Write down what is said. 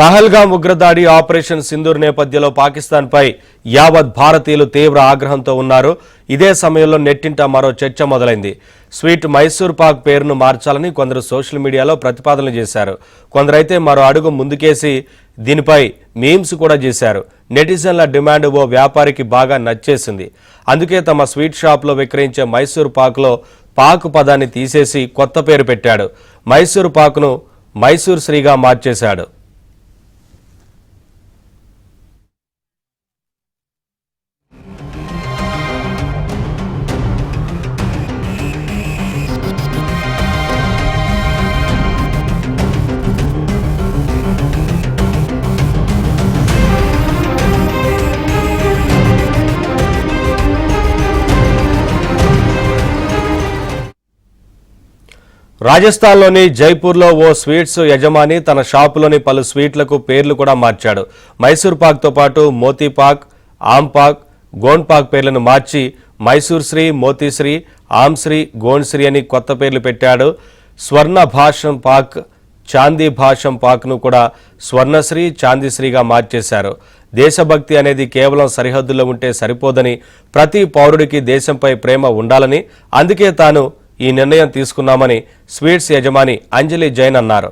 పహల్గామ్ ఉగ్రదాడి ఆపరేషన్ సింధూర్ నేపథ్యంలో పాకిస్తాన్పై యావత్ భారతీయులు తీవ్ర ఆగ్రహంతో ఉన్నారు. ఇదే సమయంలో నెట్టింట మరో చర్చ మొదలైంది. స్వీట్ మైసూర్ పాక్ పేరును మార్చాలని కొందరు సోషల్ మీడియాలో ప్రతిపాదనలు చేశారు. కొందరైతే మరో అడుగు ముందుకేసి దీనిపై మీమ్స్ కూడా చేశారు. నెటిజన్ల డిమాండ్ ఓ వ్యాపారికి బాగా నచ్చేసింది. అందుకే తమ స్వీట్ షాప్లో విక్రయించే మైసూర్ పాక్లో పాక్ పదాన్ని తీసేసి కొత్త పేరు పెట్టాడు. మైసూర్ పాక్ను మైసూర్ శ్రీగా మార్చేశాడు. రాజస్థాన్లోని జైపూర్లో ఓ స్వీట్స్ యజమాని తన షాపులోని పలు స్వీట్లకు పేర్లు కూడా మార్చాడు. మైసూర్ పాక్తో పాటు మోతీపాక్, ఆమ్పాక్, గోండ్పాక్ పేర్లను మార్చి మైసూర్ శ్రీ, మోతీశ్రీ, ఆమ్శ్రీ, గోండ్శ్రీ అని కొత్త పేర్లు పెట్టాడు. స్వర్ణ భాషం పాక్, చాందీ భాషం పాక్ను కూడా స్వర్ణశ్రీ, చాందీశ్రీగా మార్చేశారు. దేశభక్తి అనేది కేవలం సరిహద్దుల్లో ఉంటే సరిపోదని, ప్రతి పౌరుడికి దేశంపై ప్రేమ ఉండాలని, అందుకే తాను ఈ నిర్ణయం తీసుకున్నామని స్వీట్స్ యజమాని అంజలి జైన్ అన్నారు.